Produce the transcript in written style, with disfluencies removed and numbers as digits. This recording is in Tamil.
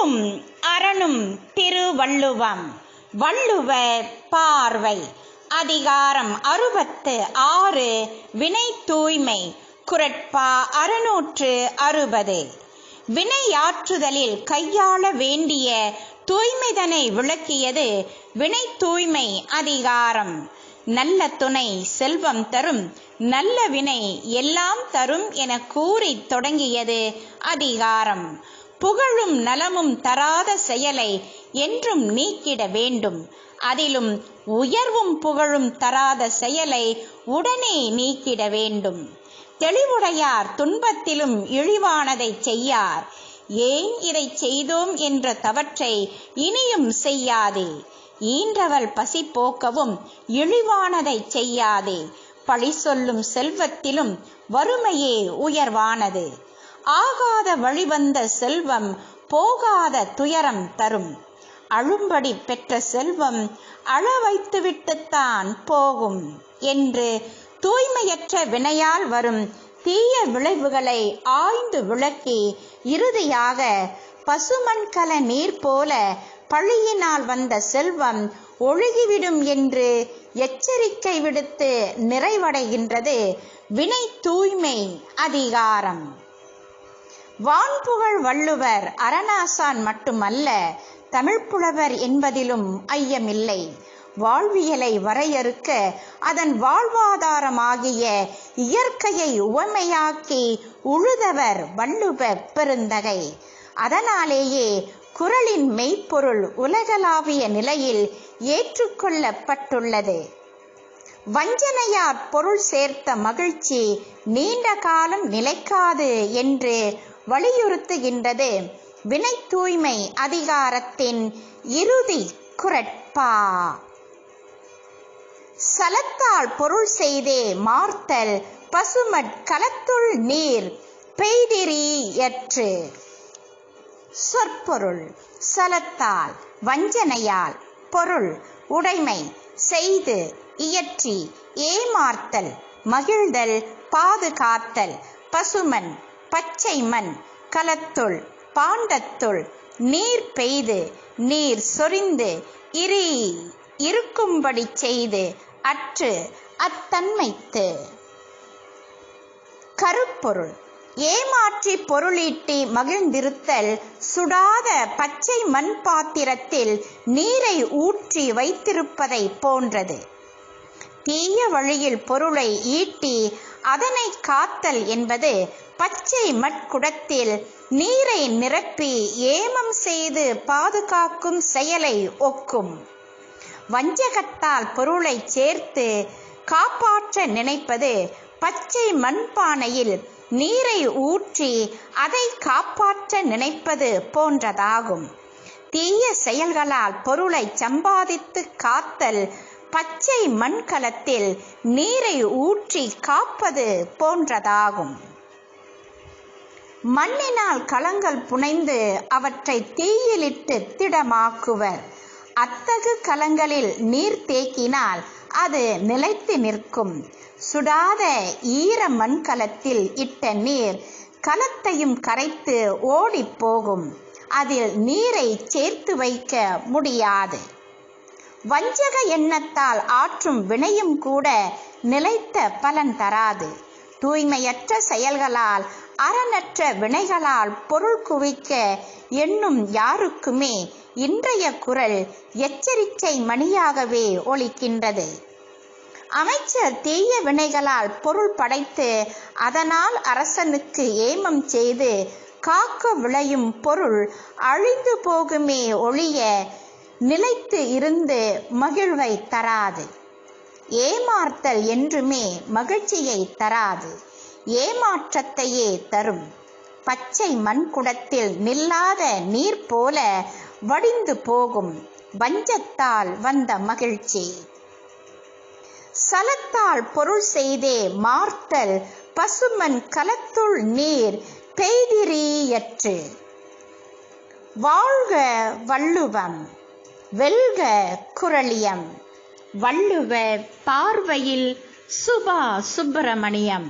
அன்பும் அரணும் திருவள்ளுவம். வள்ளுவர் பார்வை. அதிகாரம் 66. வினை தூய்மை. குறட்பா 660. வினையாற்றுதலில் கையாள வேண்டிய தூய்மைதனை விளக்கியது வினை தூய்மை அதிகாரம். நல்ல துணை செல்வம் தரும், நல்ல வினை எல்லாம் தரும் என கூறி தொடங்கியது அதிகாரம். புகழும் நலமும் தராத செயலை என்றும் நீக்கிட வேண்டும். அதிலும் உயர்வும் புகழும் தராத செயலை உடனே நீக்கிட வேண்டும். தெளிவுடையார் துன்பத்திலும் இழிவானதை செய்யார். ஏன் இதை செய்தோம் என்ற தவற்றை இனியும் செய்யாதே. ஈன்றவள் பசி போக்கவும் இழிவானதை செய்யாதே. பழி சொல்லும் செல்வத்திலும் வறுமையே உயர்வானது. ஆகாத வழிவந்த செல்வம் போகாத துயரம் தரும். அழும்படி பெற்ற செல்வம் அழ வைத்துவிட்டுத்தான் போகும் என்று தூய்மையற்ற வினையால் வரும் தீய விளைவுகளை ஆய்ந்து விளக்கி இறுதியாக பசுமண்கல நீர் போல பழியினால் வந்த செல்வம் ஒழுகிவிடும் என்று எச்சரிக்கை விடுத்து நிறைவடைகின்றது வினை தூய்மை அதிகாரம். வான்புகழ் வள்ளுவர் அரணாசான் மட்டுமல்ல, தமிழ்ப்புலவர் என்பதிலும் ஐயமில்லை. வாழ்வியலை வரையறுக்க அதன் வாழ்வாதாரமாகிய இயற்கையை உவமையாக்கி உழுதவர் வள்ளுவர் பெருந்தகை. அதனாலேயே குறளின் மெய்ப்பொருள் உலகளாவிய நிலையில் ஏற்றுக்கொள்ளப்பட்டுள்ளது. வஞ்சனையார் பொருள் சேர்த்த மகிழ்ச்சி நீண்ட காலம் நிலைக்காது என்று வலியுறுத்துகின்றது வினை தூய்மை அதிகாரத்தின் இறுதி குறட்பா. சலத்தால் பொருள் செய்தே மார்த்தல் பசுமட் கலத்துள் நீர் பெய்திரியற்று. சொற்பொருள். சலத்தால் வஞ்சனையால் பொருள் உடைமை செய்து இயற்றி ஏமார்த்தல் மகிழ்தல் பாதுகாத்தல் பசுமண் பச்சை மண் கலத்துள் பாண்டத்துள் நீர் பெய்து நீர் சொரிந்து இருக்கும்படி செய்து அற்று அத்தன்மைத்து. கருப்பொருள். ஏமாற்றி பொருளீட்டி மகிழ்ந்திருத்தல் சுடாத பச்சை மண் பாத்திரத்தில் நீரை ஊற்றி வைத்திருப்பதை போன்றது. தீய வழியில் பொருளை ஈட்டி அதனை காத்தல் என்பது பச்சை மட்குடத்தில் நீரை நிரப்பி ஏமம் செய்து பாதுகாக்கும் செயலை ஒக்கும். வஞ்சகத்தால் பொருளை சேர்த்து காப்பாற்ற நினைப்பது பச்சை மண்பானையில் நீரை ஊற்றி அதை காப்பாற்ற நினைப்பது போன்றதாகும். தீய செயல்களால் பொருளை சம்பாதித்து காத்தல் பச்சை மண்கலத்தில் நீரை ஊற்றி காப்பது போன்றதாகும். மண்ணினால் களங்கள் புனைந்து அவற்றை தீயிலிட்டு திடமாக்குவர். அத்தகு களங்களில் நீர் தேக்கினால் அது நிலைத்து நிற்கும். சுடாத ஈர மண்கலத்தில் இட்ட நீர் கலத்தையும் கரைத்து ஓடி போகும். அதில் நீரை சேர்த்து வைக்க முடியாது. வஞ்சக எண்ணத்தால் ஆற்றும் வினையும் கூட நிலைத்த பலன் தராது. தூய்மையற்ற செயல்களால் அறனற்ற வினைகளால் பொருள் குவிக்க எண்ணும் யாருக்குமே இன்றைய குறள் எச்சரிக்கை மணியாகவே ஒலிக்கின்றது. அமைச்சர் தீய வினைகளால் பொருள் படைத்து அதனால் அரசனுக்கு ஏமம் செய்து காக்க விளையும் பொருள் அழிந்து போகுமே ஒழிய நிலைத்து இருந்து மகிழ்வை தராது. ஏமாற்றல் என்றுமே மகிழ்ச்சியை தராது, ஏமாற்றத்தையே தரும். பச்சை மண்குடத்தில் நில்லாத நீர் போல வடிந்து போகும் வஞ்சத்தால் வந்த மகிழ்ச்சி. சலத்தால் பொருள் செய்தே மார்த்தல் பசுமண் கலத்துள் நீர் பெய்திரியற்று. வாழ்க வள்ளுவம், வெல்க குறளியம். வள்ளுவர் பார்வையில் சுபா சுப்பிரமணியம்.